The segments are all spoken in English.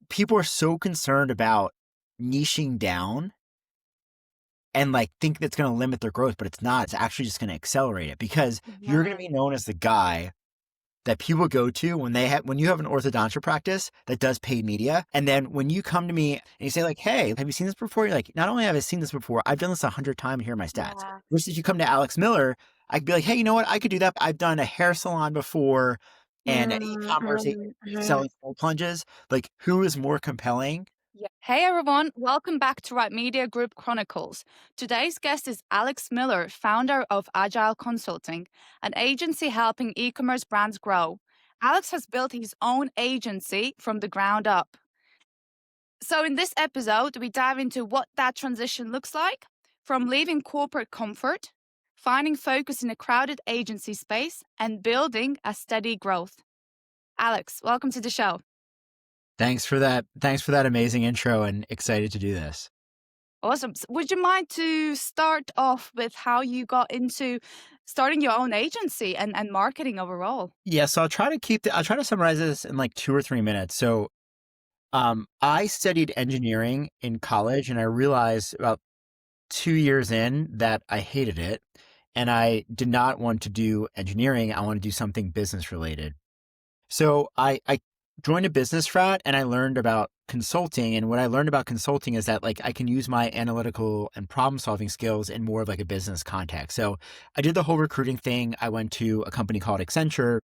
People are so concerned about niching down and like think that's going to limit their growth, but it's not. It's actually just going to accelerate it because you're going to Mhm. be known as the guy that people go to when you have an orthodontia practice that does paid media. And then when you come to me and you say like, hey, have you seen this before? You're like, not only have I seen this before, I've done this 100 times. Here are my stats. Yeah. Versus you come to Alex Miller, I could be like, hey, you know what? I could do that. I've done a hair salon before and an Mm, e-commerce mm, mhm. selling cold plunges. Like who is more compelling? Yeah. Hey everyone, welcome back to Right Media Group Chronicles. Today's guest is Alex Miller, founder of Agile Consulting, an agency helping e commerce brands grow. Alex has built his own agency from the ground up. So, in this episode, we dive into what that transition looks like from leaving corporate comfort, finding focus in a crowded agency space, and building a steady growth. Alex, welcome to the show. Thanks for that. Thanks for that amazing intro and excited to do this. Awesome. Would you mind to start off with how you got into starting your own agency and marketing overall? Yeah, so I'll try to summarize this in like 2 or 3 minutes. So I studied engineering in college and I realized about 2 years in that I hated it and I did not want to do engineering. I want to do something business related. So I joined a business route and I learned about consulting. And what I learned about consulting is that like I can use my analytical and problem solving skills in more of like a business context. So I did the whole recruiting thing. I went to a company called Accenture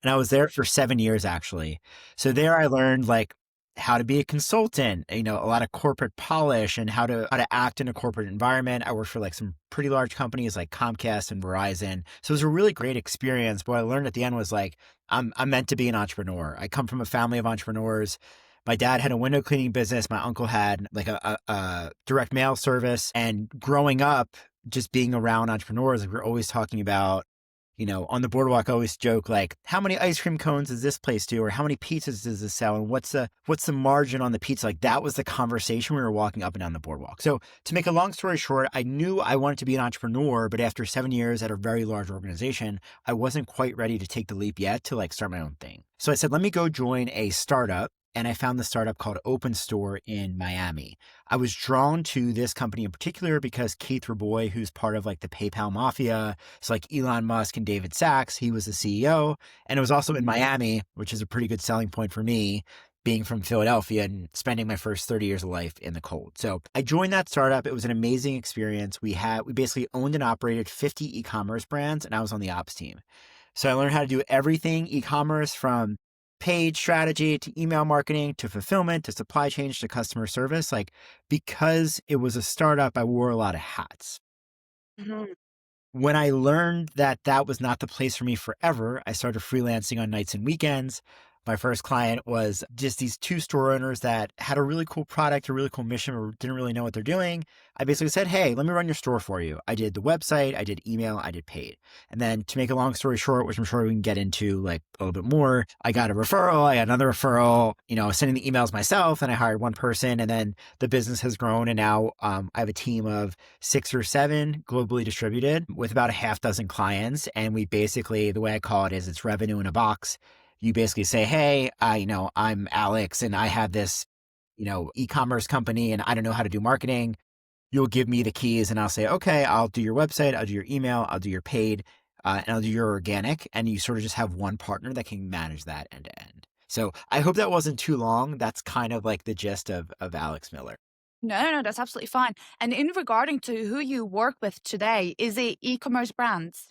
and I was there for 7 years actually. So there I learned like how to be a consultant, a lot of corporate polish and how to act in a corporate environment. I worked for like some pretty large companies like Comcast and Verizon. So it was a really great experience. But what I learned at the end was like I'm meant to be an entrepreneur. I come from a family of entrepreneurs. My dad had a window cleaning business. My uncle had like a direct mail service. And growing up, just being around entrepreneurs, like we're always talking about on the boardwalk, I always joke like, how many ice cream cones does this place do? Or how many pizzas does this sell? And what's the margin on the pizza? Like that was the conversation we were walking up and down the boardwalk. So to make a long story short, I knew I wanted to be an entrepreneur, but after 7 years at a very large organization, I wasn't quite ready to take the leap yet to like start my own thing. So I said, let me go join a startup. And I found the startup called Open Store in Miami. I was drawn to this company in particular because Keith Raboy, who's part of like the PayPal mafia, so like Elon Musk and David Sachs, he was the CEO. And it was also in Miami, which is a pretty good selling point for me, being from Philadelphia and spending my first 30 years of life in the cold. So I joined that startup. It was an amazing experience. We basically owned and operated 50 e-commerce brands, and I was on the ops team. So I learned how to do everything e-commerce from paid strategy to email marketing to fulfillment to supply chain to customer service. Like because it was a startup, I wore a lot of hats. Mhm. When I learned that that was not the place for me forever, I started freelancing on nights and weekends. My first client was just these two store owners that had a really cool product, a really cool mission, or didn't really know what they're doing. I basically said, hey, let me run your store for you. I did the website, I did email, I did paid. And then to make a long story short, which I'm sure we can get into like a little bit more, I got a referral, I got another referral, sending the emails myself, and I hired one person. And then the business has grown. And now I have a team of 6 or 7 globally distributed with about a half dozen clients. And we basically, the way I call it is it's revenue in a box. You basically say, hey, I'm Alex and I have this, e-commerce company and I don't know how to do marketing. You'll give me the keys and I'll say, okay, I'll do your website. I'll do your email. I'll do your paid and I'll do your organic. And you sort of just have one partner that can manage that end to end. So I hope that wasn't too long. That's kind of like the gist of Alex Miller. No, no, no, that's absolutely fine. And in regarding to who you work with today, is it e-commerce brands?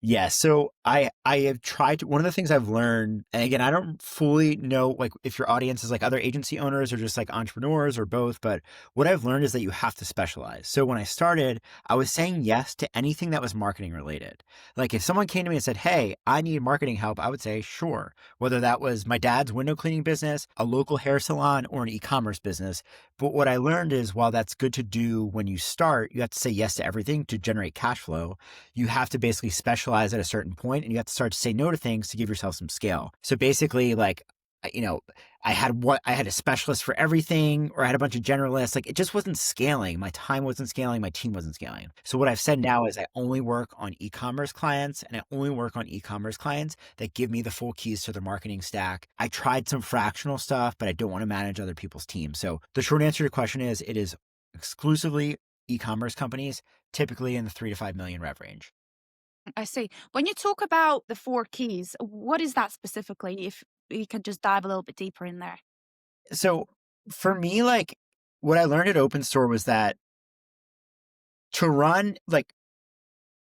Yeah, so I have tried to, one of the things I've learned, and again, I don't fully know like if your audience is like other agency owners or just like entrepreneurs or both, but what I've learned is that you have to specialize. So when I started, I was saying yes to anything that was marketing related. Like if someone came to me and said, "Hey, I need marketing help," I would say, "Sure." Whether that was my dad's window cleaning business, a local hair salon, or an e-commerce business. But what I learned is while that's good to do when you start, you have to say yes to everything to generate cash flow. You have to basically specialize at a certain point and you have to start to say no to things to give yourself some scale. So basically, like, you know, I had a specialist for everything, or I had a bunch of generalists. Like it just wasn't scaling. My time wasn't scaling. My team wasn't scaling. So what I've said now is I only work on e-commerce clients, and I only work on e-commerce clients that give me the full keys to their marketing stack. I tried some fractional stuff, but I don't want to manage other people's teams. So the short answer to your question is it is exclusively e-commerce companies, typically in the 3 to 5 million rev range. I see. When you talk about the four keys, what is that specifically? If you could just dive a little bit deeper in there. So for me, like what I learned at Open Store was that to run like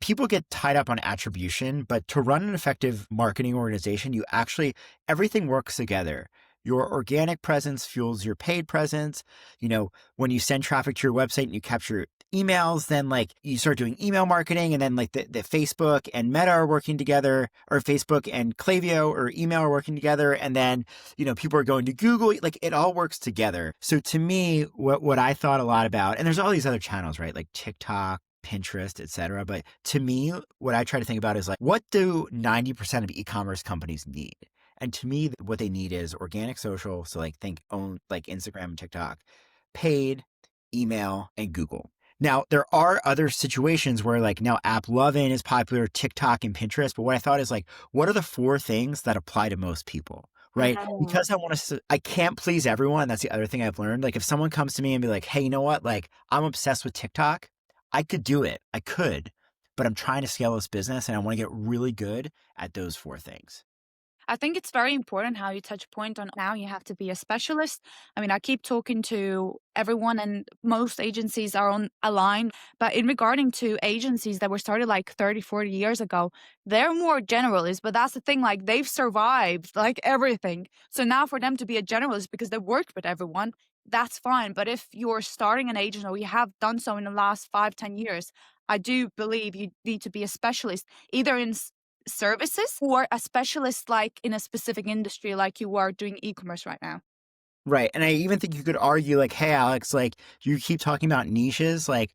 people get tied up on attribution, but to run an effective marketing organization, you actually, everything works together. Your organic presence fuels your paid presence. When you send traffic to your website and you capture emails, then like you start doing email marketing, and then like the Facebook and Meta are working together, or Facebook and Klaviyo or email are working together. And then, people are going to Google, like it all works together. So to me, what I thought a lot about, and there's all these other channels, right? Like TikTok, Pinterest, etc. But to me, what I try to think about is like, what do 90% of e-commerce companies need? And to me, what they need is organic social. So like think own like Instagram and TikTok, paid, email, and Google. Now, there are other situations where like now AppLovin is popular, TikTok and Pinterest. But what I thought is like, what are the four things that apply to most people? Right. Mm. Because I can't please everyone. That's the other thing I've learned. Like if someone comes to me and be like, hey, you know what? Like I'm obsessed with TikTok. I could do it. I could, but I'm trying to scale this business and I want to get really good at those four things. I think it's very important how you touch point on now you have to be a specialist. I mean, I keep talking to everyone and most agencies are on aligned, but in regarding to agencies that were started like 30, 40 years ago, they're more generalist, but that's the thing, like they've survived like everything. So now for them to be a generalist because they worked with everyone, that's fine. But if you're starting an agent or you have done so in the last 5, 10 years, I do believe you need to be a specialist either in services or a specialist like in a specific industry like you are doing e-commerce right now? Right. And I even think you could argue like, hey, Alex, like you keep talking about niches, like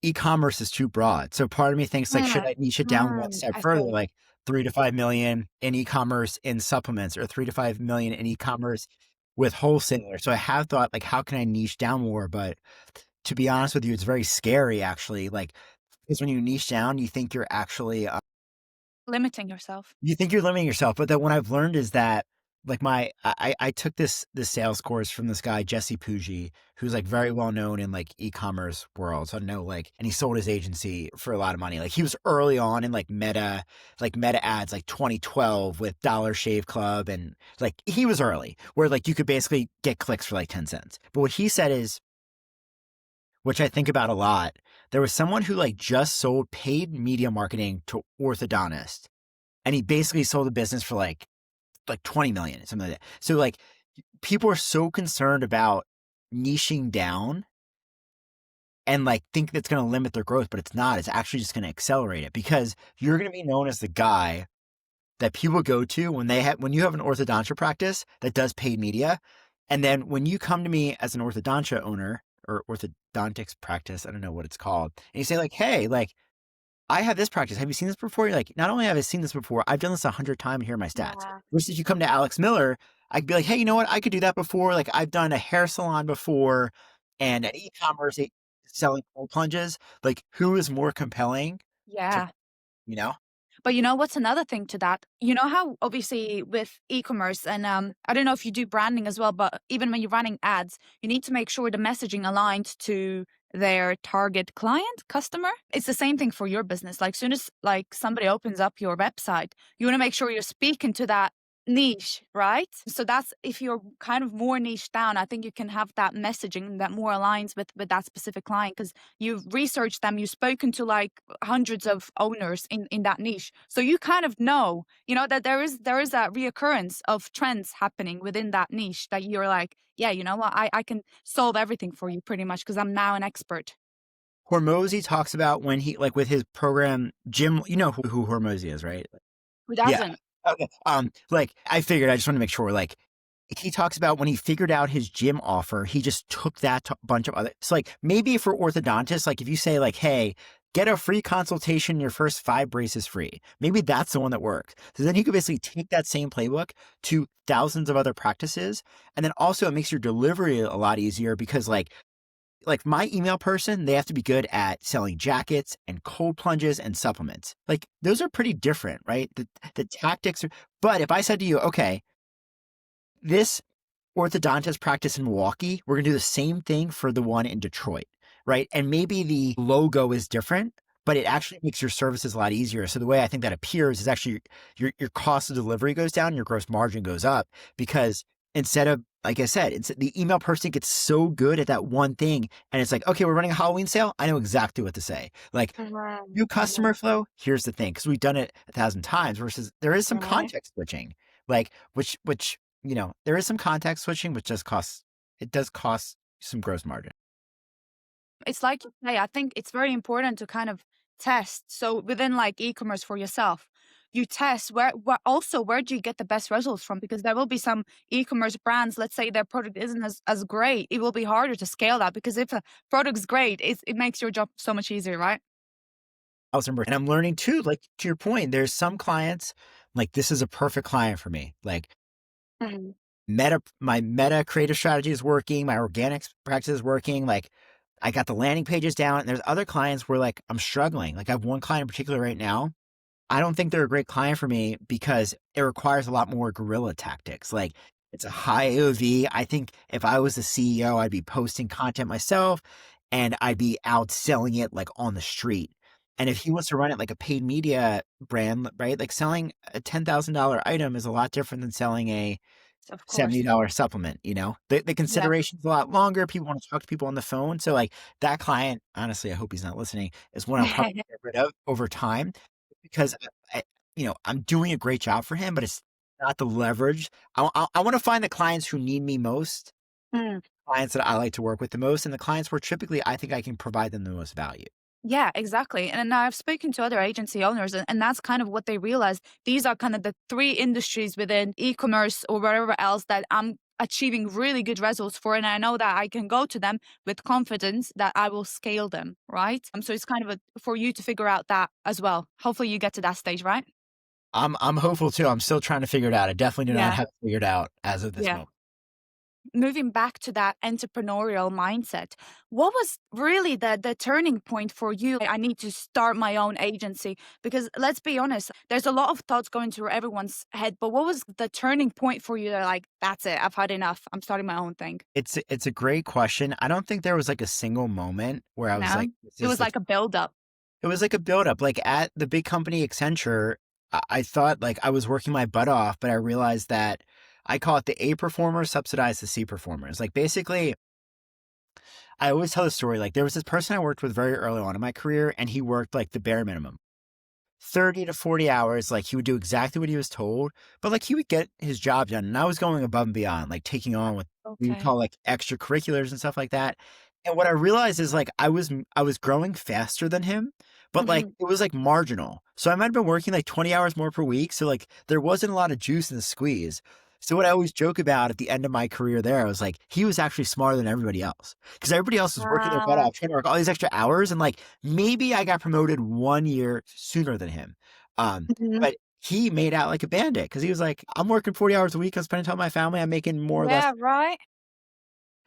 e-commerce is too broad. So part of me thinks like, should Mm, I niche it down one step I further, see. like 3 to 5 million in e-commerce in supplements, or 3 to 5 million in e-commerce with wholesalers. So I have thought like, how can I niche down more? But to be honest with you, it's very scary actually. Like, because when you niche down, you think you're actually Limiting yourself. you think you're limiting yourself, but then what I've learned is that like I took this sales course from this guy Jesse Pujji, who's like very well known in like e-commerce world. So I know like, and he sold his agency for a lot of money. Like he was early on in like meta ads, like 2012 with Dollar Shave Club, and like he was early where like you could basically get clicks for like 10 cents. But what he said is, which I think about a lot, there was someone who like just sold paid media marketing to orthodontists, and he basically sold the business for like 20 million, something like that. So like people are so concerned about niching down and like think that's going to limit their growth, but it's not. It's actually just going to accelerate it, because you're going to be known as the guy that people go to when you have an orthodontia practice that does paid media. And then when you come to me as an orthodontia owner or orthodontics practice, I don't know what it's called, and you say like, hey, like I have this practice. Have you seen this before? You're like, not only have I seen this before, I've done this 100 times. Here are my stats. Yeah. Versus you come to Alex Miller, I could be like, hey, you know what? I could do that before. Like I've done a hair salon before and an e-commerce selling cold plunges. Like who is more compelling to, Yeah. you know? But you know what's another thing to that? You know how obviously with e-commerce and I don't know if you do branding as well, but even when you're running ads, you need to make sure the messaging aligns to their target client, customer. It's the same thing for your business. Like soon as like somebody opens up your website, you want to make sure you're speaking to that niche, right? So that's if you're kind of more niche down, I think you can have that messaging that more aligns with that specific client because you've researched them, you've spoken to like hundreds of owners in that niche. So you kind of know, that there is that reoccurrence of trends happening within that niche that you're like, yeah, you know what, I can solve everything for you pretty much because I'm now an expert. Hormozy talks about when he, like with his program, Jim, you know who Hormozy is, right? Who Yeah. doesn't? Okay. Like I figured, I just want to make sure, like, he talks about when he figured out his gym offer, he just took that to a bunch of other. So like maybe for orthodontists, like if you say like, hey, get a free consultation, your first 5 braces free. Maybe that's the one that works. So then you can basically take that same playbook to thousands of other practices. And then also it makes your delivery a lot easier because like my email person, they have to be good at selling jackets and cold plunges and supplements. Like those are pretty different, right? The tactics are, but if I said to you, okay, this orthodontist practice in Milwaukee, we're going to do the same thing for the one in Detroit, right? And maybe the logo is different, but it actually makes your services a lot easier. So the way I think that appears is actually your cost of delivery goes down, your gross margin goes up because instead of, like I said, it's the email person gets so good at that one thing. And it's like, okay, we're running a Halloween sale. I know exactly what to say. Like Right. new Mhm. customer flow. Here's the thing. Cause we've done it 1,000 times versus there is some Right. context switching, like which there is some context switching, which it does cost some gross margin. It's like you say, I think it's very important to kind of test. So within like e-commerce for yourself, you test where do you get the best results from? Because there will be some e-commerce brands, let's say their product isn't as great. It will be harder to scale that because if a product's great, it makes your job so much easier, right? And I'm learning too, like to your point, there's some clients, like this is a perfect client for me. Like Mhm. my meta creative strategy is working, my organic practice is working. Like I got the landing pages down. And there's other clients where like I'm struggling. Like I have one client in particular right now. I don't think they're a great client for me because it requires a lot more guerrilla tactics. Like it's a high AOV. I think if I was the CEO, I'd be posting content myself and I'd be out selling it like on the street. And if he wants to run it like a paid media brand, right? Like selling a $10,000 item is a lot different than selling a Of course. $70 supplement, The Yeah. consideration's a lot longer. People want to talk to people on the phone. So like that client, honestly, I hope he's not listening, is one I'll probably get rid of over time because I'm doing a great job for him, but it's not the leverage. I want to find the clients who need me most, Mm. clients that I like to work with the most, and the clients where typically I think I can provide them the most value. Yeah, exactly. And now I've spoken to other agency owners, and that's kind of what they realize. These are kind of the three industries within e commerce or wherever else that I'm achieving really good results for. And I know that I can go to them with confidence that I will scale them, right? So it's kind of for you to figure out that as well. Hopefully you get to that stage, right? I'm hopeful too. I'm still trying to figure it out. I definitely do not Yeah. have it figured out as of this Yeah. moment. Moving back to that entrepreneurial mindset, what was really the turning point for you? I need to start my own agency because let's be honest, there's a lot of thoughts going through everyone's head. But what was the turning point for you? That like, that's it, I've had enough. I'm starting my own thing. It's a great question. I don't think there was like a single moment where I was No, like, this it is was the like a build up. it was like a buildup. Like at the big company Accenture, I thought like I was working my butt off, but I realized that I call it the A performers subsidize the C performers. Like basically, I always tell the story. Like there was this person I worked with very early on in my career, and he worked like the bare minimum. 30 to 40 hours, like he would do exactly what he was told, but like he would get his job done. And I was going above and beyond, like taking on what we would Okay. call like extracurriculars and stuff like that. And what I realized is like I was growing faster than him, but like Mhm. it was like marginal. So I might have been working like 20 hours more per week. So like there wasn't a lot of juice in the squeeze. So what I always joke about at the end of my career there, I was like, he was actually smarter than everybody else because everybody else was working their butt Ah. off, trying to work all these extra hours. And like maybe I got promoted 1 year sooner than him. Mhm. But he made out like a bandit because he was like, I'm working 40 hours a week. I'm spending time with my family. I'm making more or less. Yeah. Right.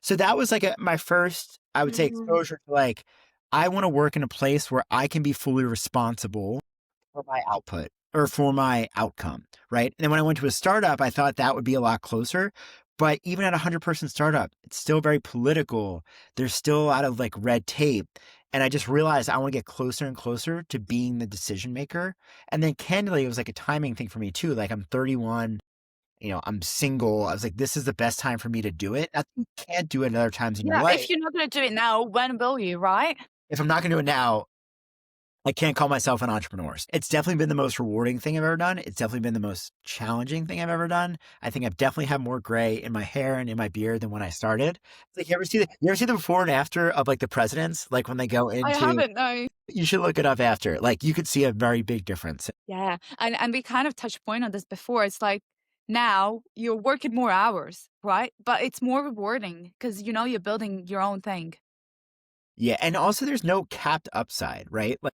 So that was like my first, I would say, Mhm. exposure to like, I want to work in a place where I can be fully responsible for my output or for my outcome, right? And then when I went to a startup, I thought that would be a lot closer. But even at a 100-person startup, it's still very political. There's still a lot of like red tape. And I just realized I want to get closer and closer to being the decision maker. And then candidly, it was like a timing thing for me too. Like I'm 31, I'm single. I was like, this is the best time for me to do it. You can't do it at other times in your Yeah. life. If you're not going to do it now, when will you? Right. If I'm not going to do it now, I can't call myself an entrepreneur. It's definitely been the most rewarding thing I've ever done. It's definitely been the most challenging thing I've ever done. I think I've definitely had more gray in my hair and in my beard than when I started. Like you ever see the before and after of like the presidents, like when they go I into, haven't. No. you should look it up after. Like you could see a very big difference. Yeah, and we kind of touched point on this before. It's like now you're working more hours, right? But it's more rewarding because you know you're building your own thing. Yeah, and also there's no capped upside, right? Like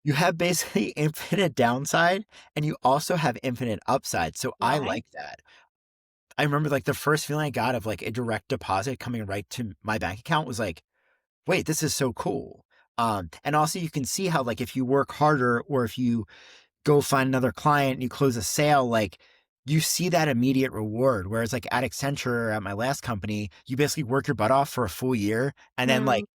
You have basically infinite downside and you also have infinite upside. So I Right. like that. I remember like the first feeling I got of like a direct deposit coming right to my bank account was like, wait, this is so cool. And also you can see how like if you work harder or if you go find another client and you close a sale, like you see that immediate reward. Whereas like at Accenture at my last company, you basically work your butt off for a full year and then Mm, like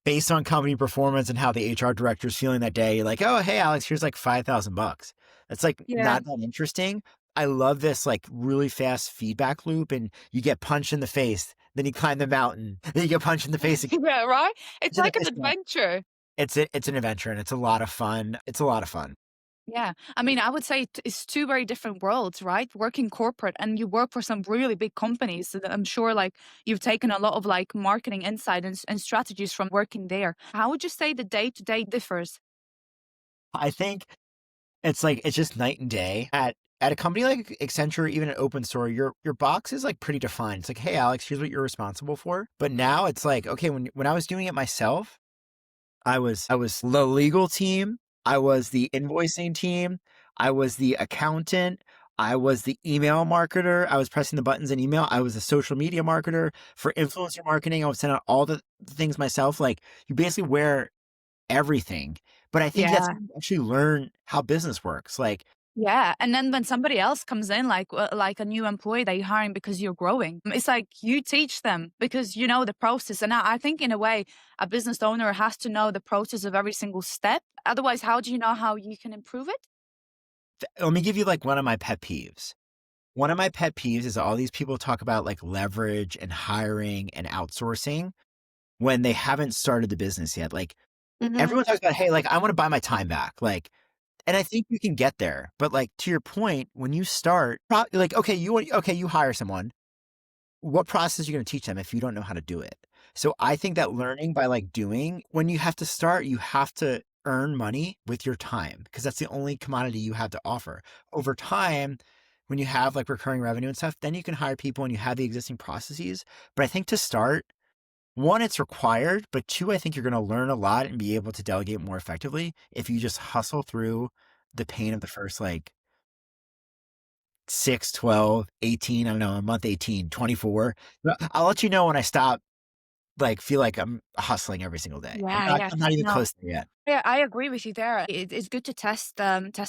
based on company performance and how the HR director is feeling that day, you're like, oh, hey, Alex, here's like $5,000. That's like yeah. not that interesting. I love this like really fast feedback loop, and you get punched in the face, then you climb the mountain, then you get punched in the face again. Yeah, right? It's Punched in the like an face again. adventure. It's an adventure and it's a lot of fun. It's a lot of fun. Yeah. I mean, I would say it's two very different worlds, right? Working corporate and you work for some really big companies. So that I'm sure like you've taken a lot of like marketing insight and strategies from working there. How would you say the day to day differs? I think it's just night and day. At a company like Accenture, even an open store, your box is like pretty defined. It's like, hey Alex, here's what you're responsible for. But now it's like, okay, when I was doing it myself, I was the legal team, I was the invoicing team, I was the accountant, I was the email marketer, I was pressing the buttons in email, I was a social media marketer. For influencer marketing, I would send out all the things myself. Like you basically wear everything. But I think that's Yeah. how you actually learn how business works. Like Yeah, and then when somebody else comes in, like a new employee that you're hiring because you're growing, it's like you teach them because you know the process. And I think in a way, a business owner has to know the process of every single step. Otherwise, how do you know how you can improve it? let me give you like one of my pet peeves. One of my pet peeves is all these people talk about like leverage and hiring and outsourcing when they haven't started the business yet. Like Hmm. everyone talks about, hey, like I want to buy my time back. Like, and I think you can get there. But like to your point, when you start, like, okay, you hire someone. What process are you going to teach them if you don't know how to do it? So I think that learning by like doing, when you have to start, you have to earn money with your time because that's the only commodity you have to offer. Over time, when you have like recurring revenue and stuff, then you can hire people and you have the existing processes. But I think to start, one, it's required, but two, I think you're going to learn a lot and be able to delegate more effectively if you just hustle through the pain of the first like 6, 12, 18. I don't know, a month 18, 24. I'll let you know when I stop, like, feel like I'm hustling every single day. Yeah, yeah. I'm not even No, close there yet. yeah, I agree with you there. It's good to test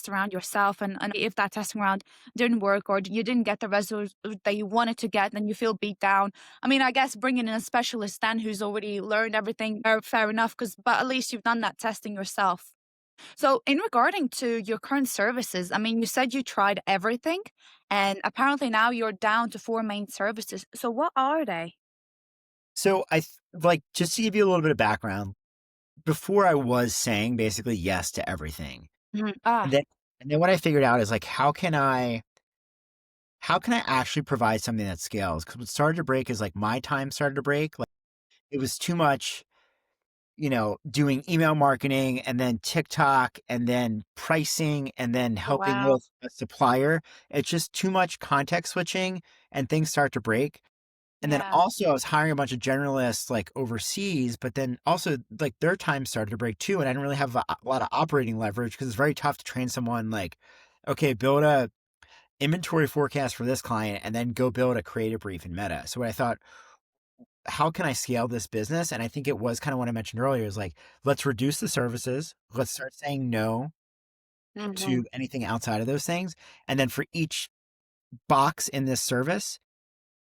around yourself, and if that testing around didn't work or you didn't get the result that you wanted to get, then you feel beat down. I mean, I guess bringing in a specialist then who's already learned everything, fair enough. Because but at least you've done that testing yourself. So, in regarding to your current services, I mean, you said you tried everything, and apparently now you're down to four main services. So, what are they? So like, just to give you a little bit of background, before I was saying basically yes to everything. Mhm. And Ah, then, and then what I figured out is like, how can I actually provide something that scales? Because what started to break is like my time started to break. Like it was too much, doing email marketing and then TikTok and then pricing and then oh, helping wow. with a supplier. It's just too much context switching and things start to break. And then Yeah. also I was hiring a bunch of generalists like overseas, but then also like their time started to break too. And I didn't really have a lot of operating leverage because it's very tough to train someone like, okay, build a inventory forecast for this client and then go build a creative brief in Meta. So what I thought, how can I scale this business? And I think it was kind of what I mentioned earlier is like, let's reduce the services. Let's start saying no to Mhm. anything outside of those things. And then for each box in this service,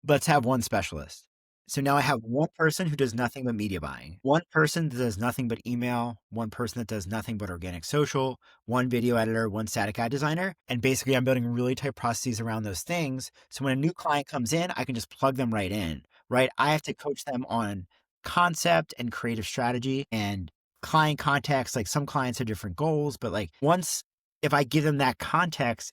let's have one specialist. So now I have one person who does nothing but media buying, one person that does nothing but email, one person that does nothing but organic social, one video editor, one static ad designer. And basically, I'm building really tight processes around those things. So when a new client comes in, I can just plug them right in, right? I have to coach them on concept and creative strategy and client context. Like some clients have different goals, but like if I give them that context,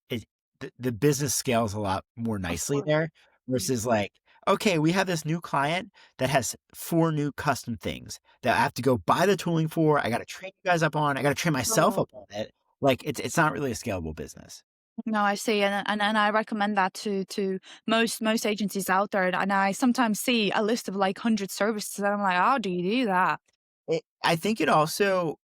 the business scales a lot more Of nicely course. there Mm. versus like, okay, we have this new client that has 4 new custom things that I have to go buy the tooling for. I got to train you guys up on. I got to train myself Oh. up on it. Like it's not really a scalable business. No, I see, and I recommend that to most agencies out there, and I sometimes see a list of like 100 services, and I'm like, how do you do that? I think it also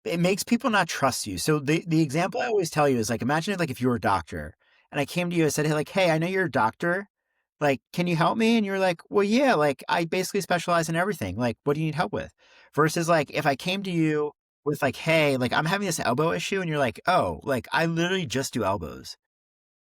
it makes people not trust you. So the example I always tell you is like, imagine if, like if you were a doctor and I came to you and said, hey, like, hey, I know you're a doctor. Like, can you help me? And you're like, well, yeah, like I basically specialize in everything. Like, what do you need help with? Versus like if I came to you with like, hey, like I'm having this elbow issue, and you're like, oh, like I literally just do elbows.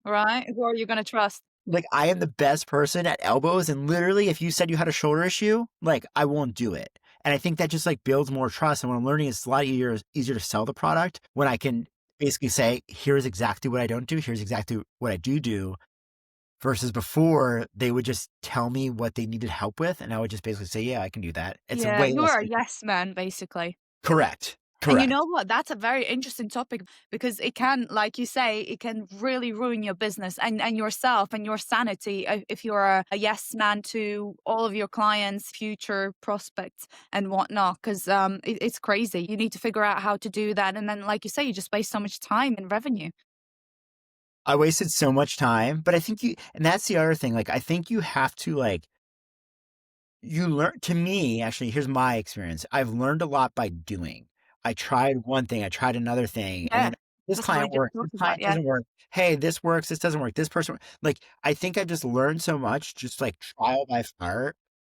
Right? Who are you gonna trust? Like I am the best person at elbows, and literally if you said you had a shoulder issue, like I won't do it. And I think that just like builds more trust. And what I'm learning is it's a lot easier to sell the product when I can basically say, here's exactly what I don't do, here's exactly what I do, versus before they would just tell me what they needed help with, and I would just basically say, yeah, I can do that. It's a Yeah, way you less are a yes man, basically. correct. And you know Correct. what? That's a very interesting topic because it can, like you say, it can really ruin your business and yourself and your sanity if you're a yes man to all of your clients, future prospects, and whatnot. Because it's crazy. You need to figure out how to do that, and then, like you say, you just waste so much time and revenue. I wasted so much time, but I think and that's the other thing. Like, I think you have to like, you learn to me, actually, here's my experience. I've learned a lot by doing. I tried one thing, I tried another thing, and Yeah, then this that's what we client just works, this talked about. client Yeah. doesn't work. Hey, this works, this doesn't work. This person like I think I just learned so much, just like trial by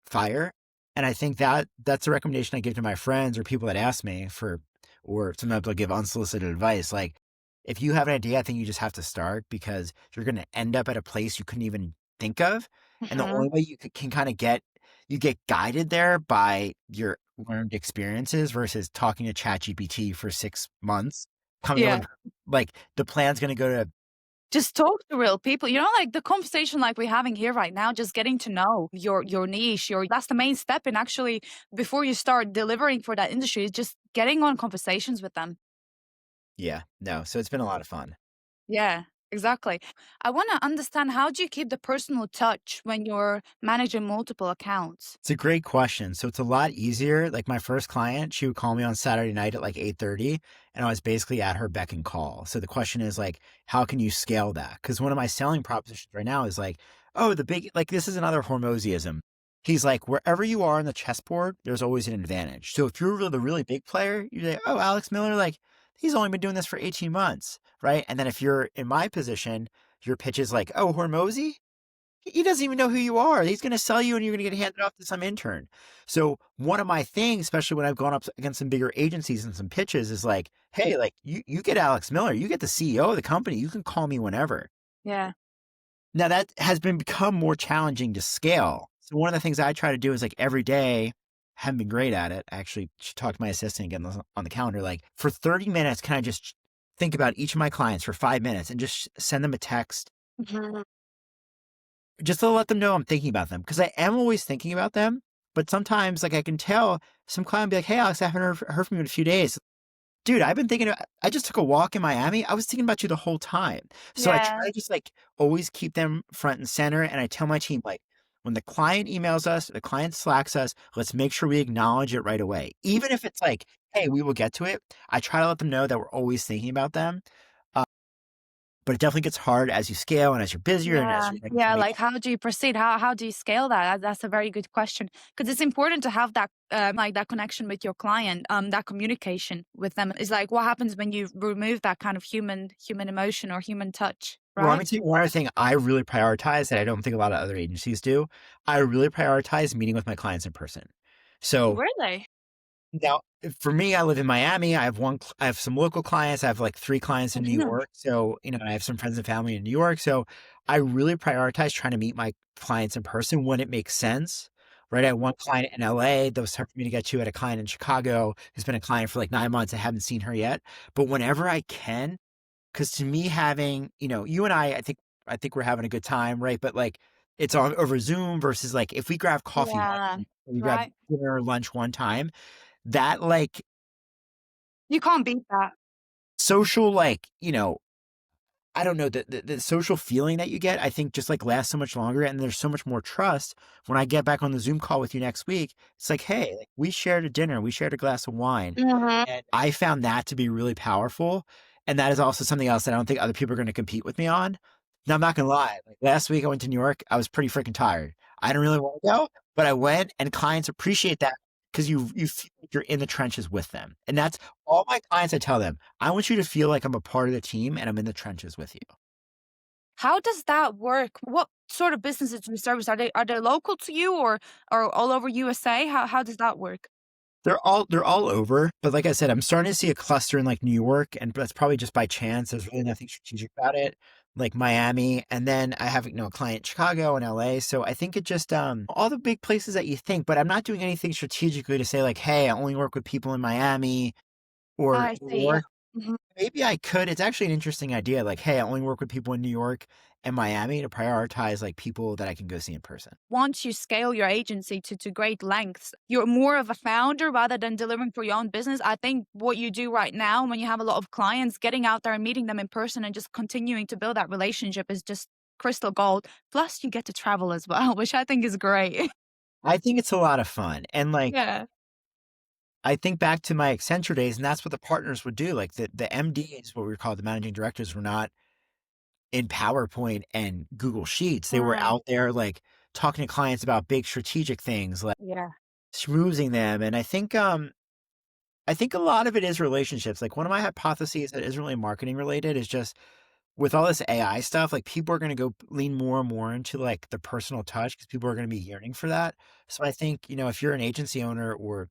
fire. And I think that that's a recommendation I give to my friends or people that ask me for, or sometimes I'll give unsolicited advice. Like, if you have an idea, I think you just have to start because you're going to end up at a place you couldn't even think of. And the Hmm. only way can kind of you get guided there by your learned experiences versus talking to ChatGPT for 6 months, coming up Yeah. with like the plan's going to go to, Just talk to real people. Like the conversation like we're having here right now, just getting to know your niche, your that's the main step in actually before you start delivering for that industry is just getting on conversations with them. yeah, no. So it's been a lot of fun. Yeah, exactly. I want to understand how do you keep the personal touch when you're managing multiple accounts? It's a great question. So it's a lot easier. Like my first client, she would call me on Saturday night at like 8:30, and I was basically at her beck and call. So the question is like, how can you scale that? Because one of my selling propositions right now is like, oh, the big like this is another Hormoziism. He's like, wherever you are on the chessboard, there's always an advantage. So if you're the really big player, you're like, oh, Alex Miller, like he's only been doing this for 18 months, right? And then if you're in my position, your pitch is like, oh, Hormozy, he doesn't even know who you are. He's going to sell you and you're going to get handed off to some intern. So one of my things, especially when I've gone up against some bigger agencies and some pitches is like, hey, like you get Alex Miller, you get the CEO of the company. You can call me whenever. Yeah. Now that has become more challenging to scale. So one of the things I try to do is like every day, haven't been great at it. I actually should talk to my assistant and get this on the calendar. Like for 30 minutes, can I just think about each of my clients for 5 minutes and just send them a text Mhm. just to let them know I'm thinking about them because I am always thinking about them. But sometimes, like I can tell some client will be like, "Hey, Alex, I haven't heard from you in a few days, dude. I've been thinking. I just took a walk in Miami. I was thinking about you the whole time." So I Yeah. try to just like always keep them front and center, and I tell my team like, when the client emails us, the client slacks us, let's make sure we acknowledge it right away, even if it's like, "Hey, we will get to it." I try to let them know that we're always thinking about them. Uh, but it definitely gets hard as you scale and as you're busier and as Yeah, you're like, yeah, like, how do you proceed? How do you scale that? That's a very good question because it's important to have that, like, that connection with your client, that communication with them. It's like, what happens when you remove that kind of human emotion or human touch, Well, let right? me tell you one other thing I really prioritize that I don't think a lot of other agencies do. I really prioritize meeting with my clients in person. So Really? now, for me, I live in Miami. I have some local clients. I have like 3 clients in New Mhm. York. So, and I have some friends and family in New York. So I really prioritize trying to meet my clients in person when it makes sense. Right. I had one client in LA that was hard for me to get to. I had a client in Chicago who's been a client for like 9 months. I haven't seen her yet. But whenever I can, because to me, having, you and I think we're having a good time, right? But like, it's on over Zoom versus like if we grab coffee one Yeah, time, or we grab right. dinner or lunch one time, that like You can't beat that. social, like, I don't know, the social feeling that you get, I think just like lasts so much longer. And there's so much more trust when I get back on the Zoom call with you next week. It's like, hey, like, we shared a dinner, we shared a glass of wine. Mhm. And I found that to be really powerful. And that is also something else that I don't think other people are going to compete with me on. Now, I'm not going to lie. Like last week, I went to New York. I was pretty freaking tired. I didn't really want to go, but I went, and clients appreciate that. because you feel like you're in the trenches with them. And that's all my clients. I tell them, I want you to feel like I'm a part of the team and I'm in the trenches with you. How does that work? What sort of businesses do you service? Are they local to you or all over USA? How does that work? They're all over, but like I said, I'm starting to see a cluster in like New York, and that's probably just by chance. There's really nothing strategic about it. Like Miami, and then I have a client in Chicago and LA. So I think it just all the big places that you think, but I'm not doing anything strategically to say like, hey, I only work with people in Miami or I New see. York. Mhm. Maybe I could. It's actually an interesting idea. Like, hey, I only work with people in New York and Miami to prioritize like people that I can go see in person. Once you scale your agency to great lengths, you're more of a founder rather than delivering for your own business. I think what you do right now when you have a lot of clients, getting out there and meeting them in person and just continuing to build that relationship is just crystal gold. Plus, you get to travel as well, which I think is great. I think it's a lot of fun. And like, Yeah. I think back to my Accenture days, and that's what the partners would do. Like the MDs, what we were called the managing directors, were not in PowerPoint and Google Sheets. They were Mm, out there like talking to clients about big strategic things, like yeah. schmoozing them. And I think a lot of it is relationships. Like one of my hypotheses that isn't really marketing related is just with all this AI stuff, like people are going to go lean more and more into like the personal touch because people are going to be yearning for that. So I think, if you're an agency owner or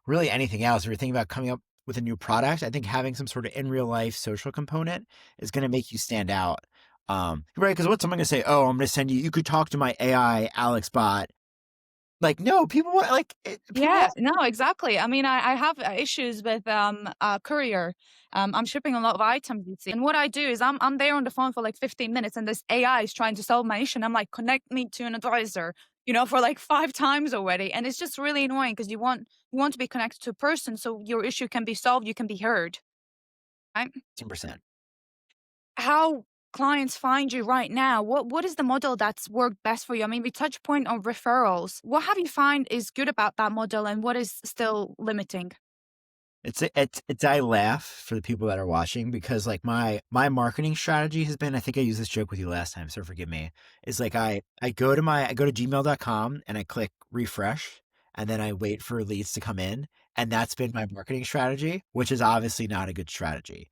really anything else, if you're thinking about coming up with a new product, I think having some sort of in real life social component is going to make you stand out. Right? Because what's someone going to say? Oh, I'm going to send you. You could talk to my AI Alex bot. Like, no, people want people Yeah, want. no, exactly. I mean, I have issues with courier. I'm shipping a lot of items, you see. And what I do is I'm there on the phone for like 15 minutes and this AI is trying to solve my issue. And I'm like, connect me to an advisor, for like 5 times already. And it's just really annoying because you want to be connected to a person so your issue can be solved, you can be heard. Right? 10%. How clients find you right now? What is the model that's worked best for you? I mean, we touch point on referrals. What have you find is good about that model and what is still limiting? It's I laugh for the people that are watching because like my marketing strategy has been, I think I used this joke with you last time, so forgive me. Is like I go to gmail.com and I click refresh and then I wait for leads to come in. And that's been my marketing strategy, which is obviously not a good strategy.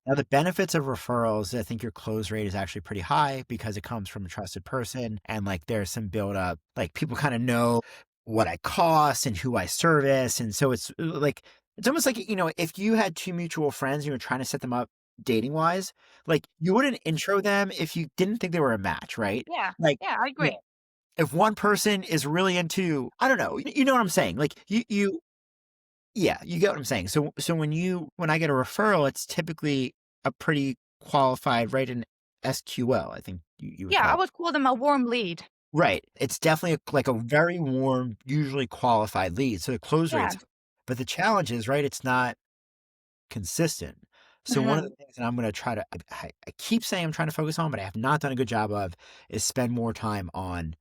Now the benefits of referrals, I think your close rate is actually pretty high because it comes from a trusted person and like there's some build up, like people kind of know what I cost and who I service. And so it's almost like, if you had two mutual friends and you were trying to set them up dating wise, like you wouldn't intro them if you didn't think they were a match, right? Yeah. Like, Yeah, I yeah, agree. if one person is really into, I don't know, you know what I'm saying? Like yeah, you get what I'm saying. So when I get a referral, it's typically a pretty qualified, right? An SQL, I think you would Yeah, I call it. would call them a warm lead. Right. It's definitely like a very warm, usually qualified lead. So the close Yeah. rates, but the challenge is, right, it's not consistent. So one of the Mhm. things that I'm going to try to, I keep saying I'm trying to focus on, but I have not done a good job of, is spend more time on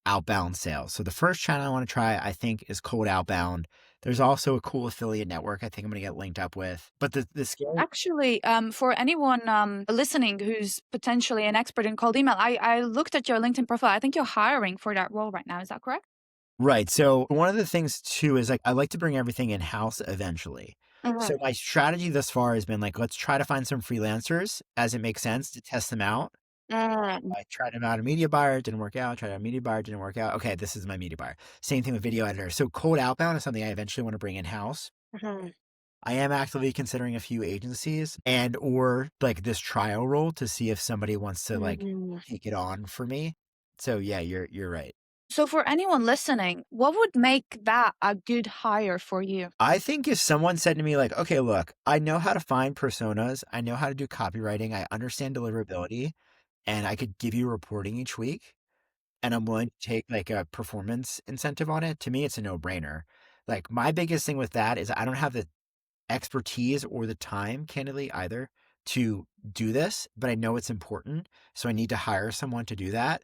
outbound sales. So the first channel I want to try, I think, is cold outbound. There's also a cool affiliate network I think I'm going to get linked up with. But the scary, Actually, for anyone listening who's potentially an expert in cold email, I looked at your LinkedIn profile. I think you're hiring for that role right now. Is that correct? right. So one of the things too is like I like to bring everything in house eventually. So Mhm. my strategy thus far has been like, let's try to find some freelancers as it makes sense to test them out. Mm. I tried them out a media buyer, didn't work out. Tried out a media buyer, didn't work out. Okay, this is my media buyer. Same thing with video editor. So cold outbound is something I eventually want to bring in house. Mhm. I am actively considering a few agencies and or like this trial role to see if somebody wants to like Mhm. take it on for me. So yeah, you're right. So, for anyone listening, what would make that a good hire for you? I think if someone said to me like, okay, look, I know how to find personas, I know how to do copywriting, I understand deliverability, and I could give you reporting each week, and I'm willing to take like a performance incentive on it, to me, it's a no brainer. Like my biggest thing with that is I don't have the expertise or the time, candidly, either to do this, but I know it's important. So I need to hire someone to do that.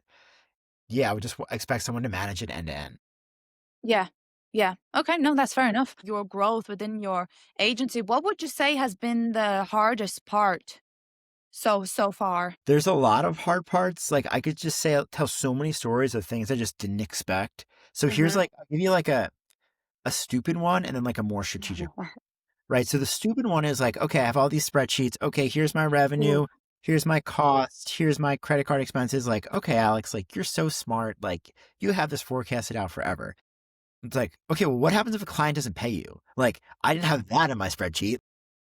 Yeah, I would just expect someone to manage it end to end. Yeah. Yeah. Okay. No, that's fair enough. Your growth within your agency, what would you say has been the hardest part so far? There's a lot of hard parts. Like I could just tell so many stories of things I just didn't expect. So here's Mhm. like, I'll give you like a stupid one and then like a more strategic, right? So the stupid one is like, okay, I have all these spreadsheets. Okay, here's my Ooh, revenue. Here's my cost. Here's my credit card expenses. Like, okay, Alex, like you're so smart. Like you have this forecasted out forever. It's like, okay, well, what happens if a client doesn't pay you? Like, I didn't have that in my spreadsheet.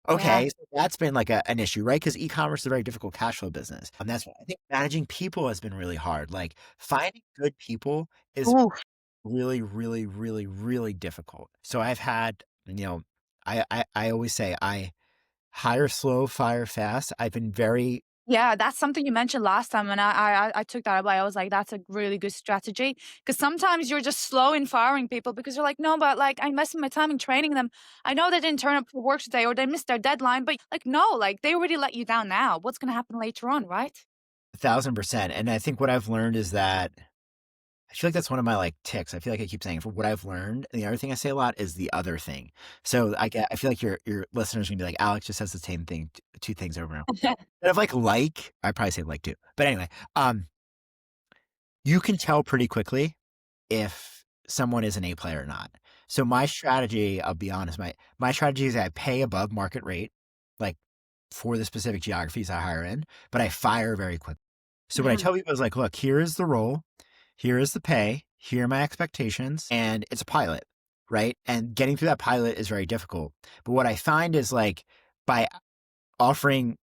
yeah. Okay, so that's been like an issue, right? Because e-commerce is a very difficult cash flow business. And that's why I think managing people has been really hard. Like finding good people is Ooh. really, really, really, really difficult. So I've had, I always say I hire slow, fire fast. I've been very Yeah, that's something you mentioned last time, and I took that away. I was like, "That's a really good strategy." Because sometimes you're just slow in firing people because you're like, "No, but, like, I'm investing my time in training them. I know they didn't turn up for work today or they missed their deadline, but, like, no, like, they already let you down now. What's gonna happen later on, right?" 1,000%. And I think what I've learned is that I feel like that's one of my like ticks. I feel like I keep saying for what I've learned. And the other thing I say a lot is the other thing. So I feel like your listeners are gonna be like, Alex just says the same thing, two things over and over. Instead of I probably say like too. But anyway, you can tell pretty quickly if someone is an A player or not. So my strategy, I'll be honest, my strategy is I pay above market rate, like for the specific geographies I hire in, but I fire very quick. So what I Mhm. tell people is like, look, here is the role, here is the pay, here are my expectations, and it's a pilot, right? And getting through that pilot is very difficult. But what I find is like by offering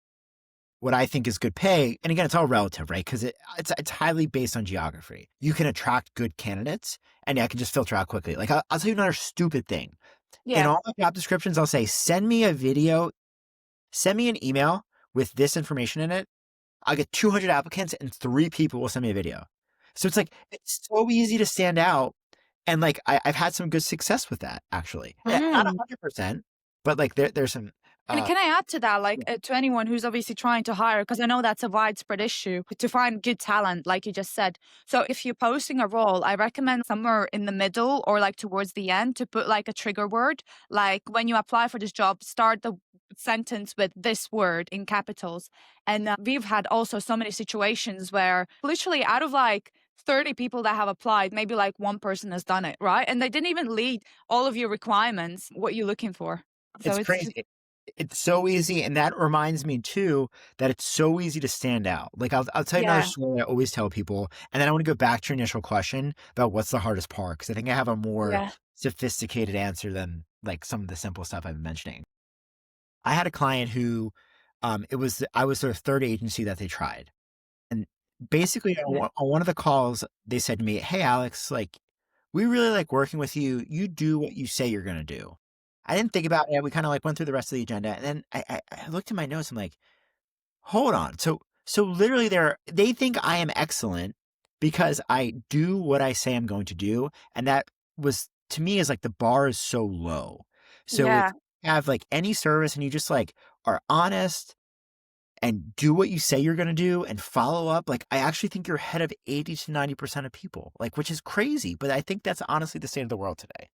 what I think is good pay, and again, it's all relative, right? Because it's highly based on geography. You can attract good candidates, and I can just filter out quickly. Like I'll tell you another stupid thing. In Yeah. all my job descriptions, I'll say, send me a video, send me an email with this information in it. I'll get 200 applicants, and 3 people will send me a video. So it's like it's so easy to stand out, and like I've had some good success with that actually. Not Mm. 100%, but like there's some. And Uh, can I add to that, like, to anyone who's obviously trying to hire, because I know that's a widespread issue to find good talent, like you just said. So if you're posting a role, I recommend somewhere in the middle or like towards the end to put like a trigger word. Like when you apply for this job, start the sentence with this word in capitals. And we've had also so many situations where literally out of like 30 people that have applied, maybe like one person has done it, right? And they didn't even lead all of your requirements, what you're looking for. So It's it's crazy. It's so easy, and that reminds me too that it's so easy to stand out. Like I'll tell you another yeah. story I always tell people, and then I want to go back to your initial question about what's the hardest part because I think I have a more Yeah. sophisticated answer than like some of the simple stuff I've been mentioning. I had a client who, I was their third agency that they tried, and basically Okay. on one of the calls they said to me, "Hey Alex, like we really like working with you. You do what you say you're gonna do." I didn't think about it. We kind of like went through the rest of the agenda, and then I looked at my notes. I'm like, hold on. So literally, they think I am excellent because I do what I say I'm going to do, and that was to me is like the bar is so low. So if Yeah. you have like any service and you just like are honest and do what you say you're going to do and follow up, like I actually think you're ahead of 80 to 90% of people, like which is crazy, but I think that's honestly the state of the world today.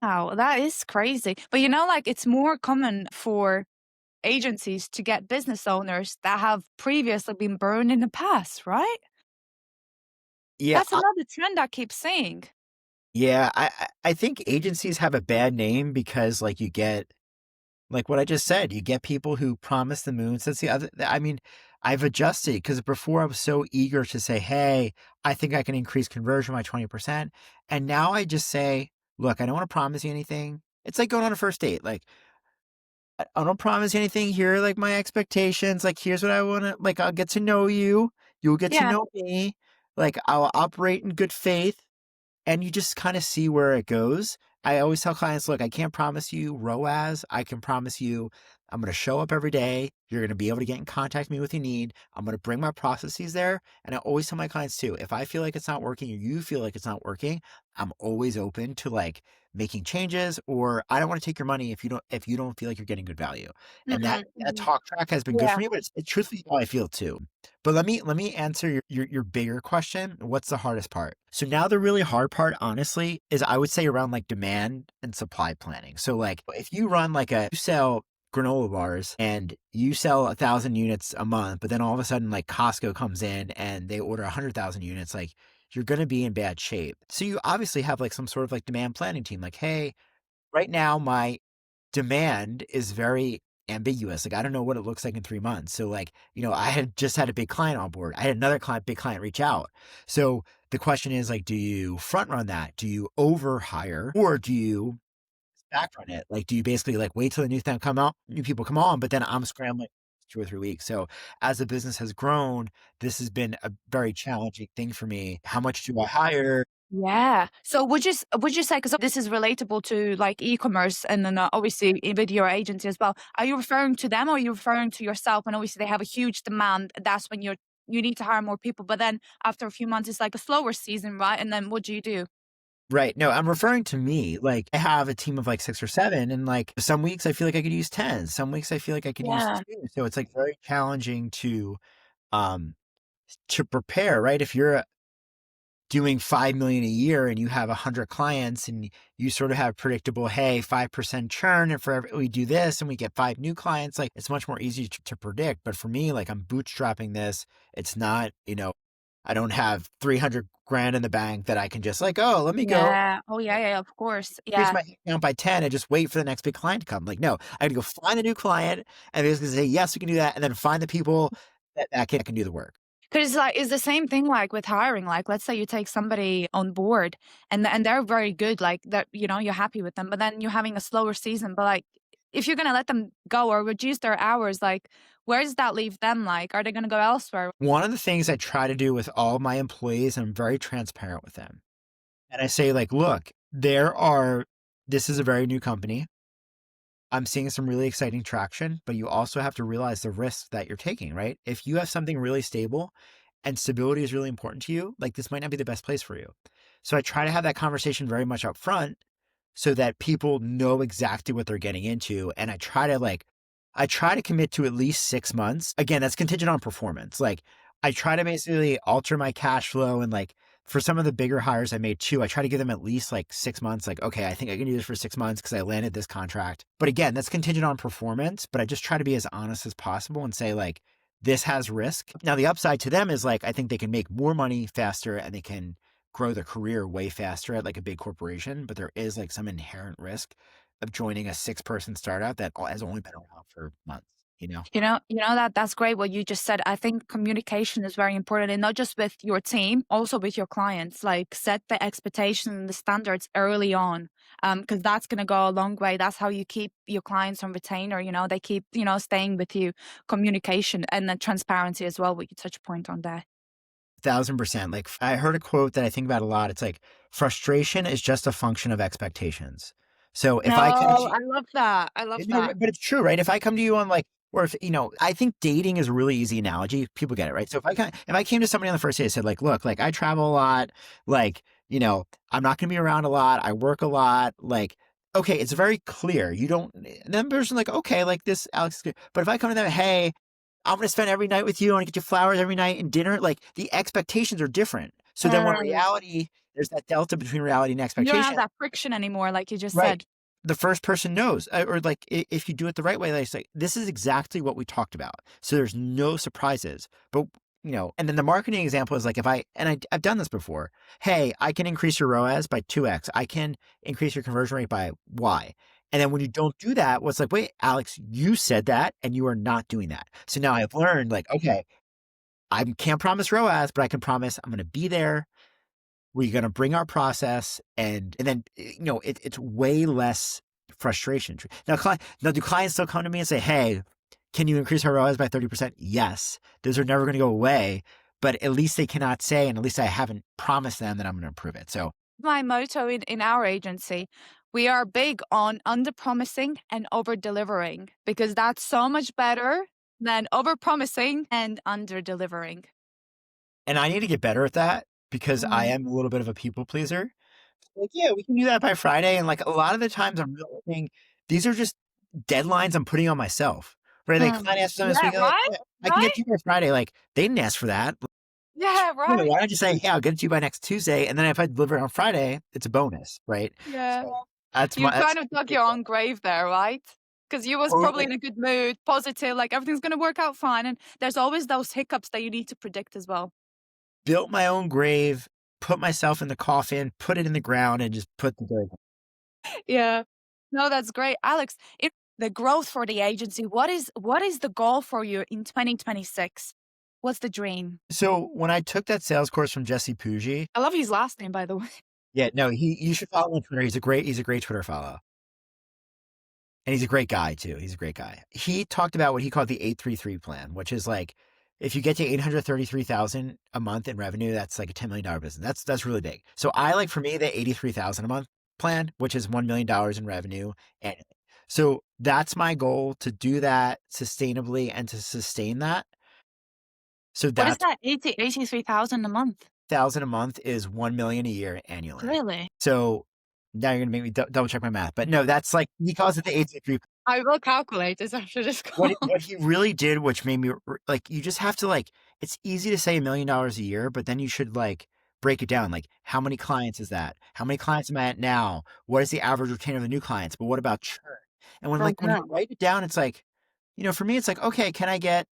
Wow, that is crazy. But you know, like it's more common for agencies to get business owners that have previously been burned in the past, right? Yeah, That's another trend I keep seeing. yeah, I think agencies have a bad name because like you get like what I just said, you get people who promise the moon. So that's the other. I mean, I've adjusted because before I was so eager to say, "Hey, I think I can increase conversion by 20%," and now I just say, "Look, I don't want to promise you anything." It's like going on a first date. Like I don't promise you anything. Here are like my expectations. Like here's what I want to like. I'll get to know you. You'll get to Yeah. know me. Like I'll operate in good faith and you just kind of see where it goes. I always tell clients, look, I can't promise you ROAS. I can promise you I'm going to show up every day. You're going to be able to get in contact with me with you need. I'm going to bring my processes there. And I always tell my clients too, if I feel like it's not working or you feel like it's not working, I'm always open to like making changes or I don't want to take your money if you don't feel like you're getting good value. And Mhm, that mhm. talk track has been good for Yeah. me, but it's truthfully how I feel too. But let me answer your bigger question. What's the hardest part? So now the really hard part, honestly, is I would say around like demand and supply planning. So like if you run like you sell granola bars and you sell 1,000 units a month, but then all of a sudden like Costco comes in and they order 100,000 units, like you're going to be in bad shape. So you obviously have like some sort of like demand planning team. Like, hey, right now my demand is very ambiguous. Like, I don't know what it looks like in 3 months. So like, I had just had a big client on board. I had another big client reach out. So the question is like, do you front run that? Do you over hire, or do you back run it? Like, do you basically like wait till the new people come on, but then I'm scrambling 2 or 3 weeks. So as the business has grown, this has been a very challenging thing for me. How much do I hire? Yeah. So would you say, because this is relatable to like e-commerce and then obviously with your agency as well, are you referring to them or are you referring to yourself? And obviously they have a huge demand. That's when you need to hire more people. But then after a few months, it's like a slower season, right? And then what do you do? Right. No, I'm referring to me. Like, I have a team of like 6 or 7, and like some weeks I feel like I could use 10. Some weeks I feel like I could use Yeah. 2. So it's like very challenging um to prepare, right? If you're doing 5 million a year and you have 100 clients and you sort of have predictable, hey, 5% churn, and for we do this and we get 5 new clients, like it's much more easy to predict. But for me, like I'm bootstrapping this. It's not, I don't have 300 grand in the bank that I can just like, oh, let me go Yeah. Oh yeah, yeah, of course. increase Yeah. my account by 10 and just wait for the next big client to come. Like, no, I got to go find a new client and basically say, yes, we can do that. And then find the people that can do the work. 'Cause, like, it's the same thing, like, with hiring, like, let's say you take somebody on board and they're very good, like, that you're happy with them, but then you're having a slower season, but, like, if you're gonna let them go or reduce their hours, like, where does that leave them, like, are they gonna go elsewhere? One of the things I try to do with all my employees, I'm very transparent with them. And I say, like, look, this is a very new company. I'm seeing some really exciting traction, but you also have to realize the risks that you're taking, right? If you have something really stable and stability is really important to you, like this might not be the best place for you. So I try to have that conversation very much up front so that people know exactly what they're getting into. And I try to commit to at least 6 months. Again, that's contingent on performance. Like I try to basically alter my cash flow, and like for some of the bigger hires I made too, I try to give them at least like 6 months. Like, okay, I think I can do this for 6 months because I landed this contract. But again, that's contingent on performance. But I just try to be as honest as possible and say like, this has risk. Now the upside to them is like, I think they can make more money faster and they can grow their career way faster at like a big corporation, but there is like some inherent risk of joining a 6-person startup that has only been around for months. That's great what you just said. I think communication is very important, and not just with your team, also with your clients. Like set the expectations and the standards early on, because that's going to go a long way. That's how you keep your clients on retainer. They keep staying with you. Communication and then transparency as well. What you touch point on there. 1,000%. Like I heard a quote that I think about a lot. It's like frustration is just a function of expectations. So if I come No, to I love that. I love No, that. but it's true, right? If I come to you on like, or if I think dating is a really easy analogy. People get it, right? So if I came to somebody on the first day and said like, look, like I travel a lot, like I'm not going to be around a lot. I work a lot, like. Okay, it's very clear. You don't. And then person like, okay, like this, Alex is good. But if I come to them, hey, I'm going to spend every night with you. I'm going to get you flowers every night and dinner. Like the expectations are different. So then when Mm. reality, there's that delta between reality and You don't have expectation. that friction anymore, like you just Right. said. The first person knows, or like if you do it the right way, they say, this is exactly what we talked about. So there's no surprises. But, and then the marketing example is like, I've done this before. Hey, I can increase your ROAS by 2x. I can increase your conversion rate by Y. And then when you don't do that, what's like, wait, Alex, you said that and you are not doing that. So now I've learned like, okay, I can't promise ROAS, but I can promise I'm going to be there. We're going to bring our process, and then it's way less frustration. Now do clients still come to me and say, hey, can you increase our ROAS by 30%? Yes. Those are never going to go away, but at least they cannot say, and at least I haven't promised them that I'm going to improve it. So My motto in our agency, we are big on under promising and over delivering because that's so much better than over promising and under delivering. and I need to get better at that because I Mm. am a little bit of a people pleaser. Like, yeah, we can do that by Friday. And like a lot of the times I'm realizing these are just deadlines I'm putting on myself. Right? Like Mm. client asked for something this Yeah, week, like, right? "Yeah, I can get Right? to you by Friday." Like they didn't ask for that. Yeah, right. Why don't you say, "Yeah, I'll get it to you by next Tuesday," and then if I deliver it on Friday, it's a bonus, right? Yeah. So that's You my that's kind of dug your own grave there, right? Because you was probably totally in a good mood, positive, like everything's gonna work out fine, and there's always those hiccups that you need to predict as well. built my own grave put myself in the coffin, put it in the ground, and just put the dirt. Yeah. No, that's great. Alex, if the growth for the agency, what is the goal for you in 2026? What's the dream? So when I took that sales course from Jesse Pujji, I love his last name, by the way. yeah, no, you should follow him on Twitter. He's a great Twitter follow. And he's a great guy too. He's a great guy. He talked about what he called the 833 plan, which is like if you get to 833,000 a month in revenue, that's like a $10 million business. That's really big. So I like, for me, the 83,000 a month plan, which is $1 million in revenue annually. So that's my goal, to do that sustainably and to sustain that. So What is that's that? 83,000 a month? 1,000 a month is 1 million a year annually. Really? So now you're going to make me double check my math, but no, that's like, he calls it the 833. I will calculate this after this What call. what he really did, which made me like, you just have to like, it's easy to say $1 million a year, but then you should like break it down. Like, how many clients is that? How many clients am I at now? What is the average retainer of the new clients? But what about churn? And when, Oh, like, when you no. write it down, it's like, for me, it's like, okay, can I get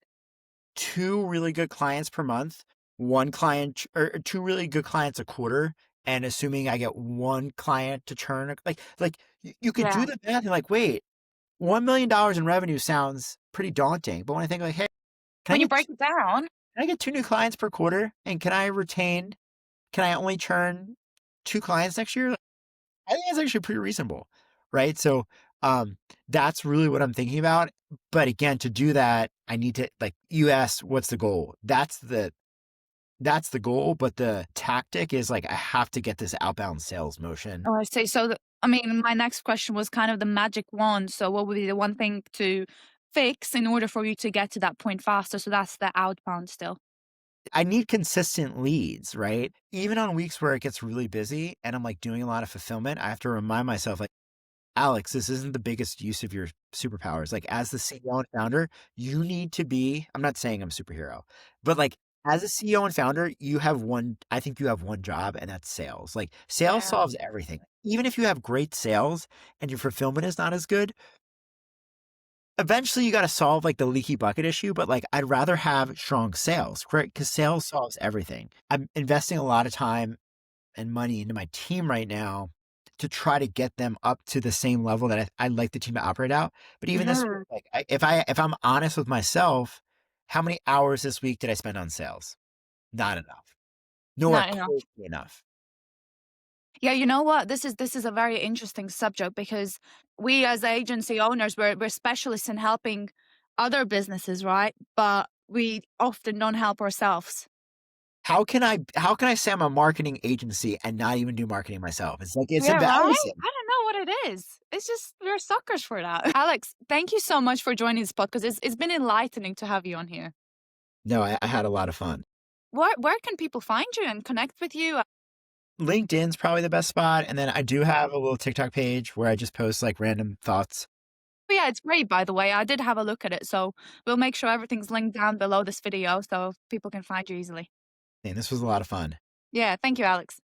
two really good clients per month, one client or two really good clients a quarter? And assuming I get one client to churn, like you could Yeah. do the math and like, wait, $1 million in revenue sounds pretty daunting. But when I think like, hey, can I When you get break it down, can I get two new clients per quarter? And can I only churn two clients next year? I think that's actually pretty reasonable. Right. So um that's really what I'm thinking about. But again, to do that, I need to, like, you asked what's the goal. That's the goal, but the tactic is like, I have to get this outbound sales motion. oh, I see. So, I mean, my next question was kind of the magic wand. So, what would be the one thing to fix in order for you to get to that point faster? So, that's the outbound still. I need consistent leads, right? Even on weeks where it gets really busy and I'm like doing a lot of fulfillment, I have to remind myself, like, Alex, this isn't the biggest use of your superpowers. Like, as the CEO and founder, you need to be, I'm not saying I'm a superhero, but like, as a CEO and founder, I think you have one job, and that's sales. Like, sales Yeah. solves everything. Even if you have great sales and your fulfillment is not as good, eventually you got to solve like the leaky bucket issue. But like, I'd rather have strong sales, right? Because sales solves everything. I'm investing a lot of time and money into my team right now to try to get them up to the same level that I'd like the team to operate out. But even this week, Mhm. like, if I'm honest with myself, how many hours this week did I spend on sales? Not enough. Nowhere Not enough. close to enough. Yeah, you know what? This is a very interesting subject because we as agency owners we're specialists in helping other businesses, right? But we often don't help ourselves. How can I say I'm a marketing agency and not even do marketing myself? It's like, it's Yeah, right? embarrassing. I don't know what it is. It's just we're suckers for that. Alex, thank you so much for joining this podcast. It's been enlightening to have you on here. No, I had a lot of fun. Where can people find you and connect with you? LinkedIn's probably the best spot. And then I do have a little TikTok page where I just post like random thoughts. But yeah, it's great, by the way. I did have a look at it, so we'll make sure everything's linked down below this video so people can find you easily. And this was a lot of fun. Yeah, thank you, Alex.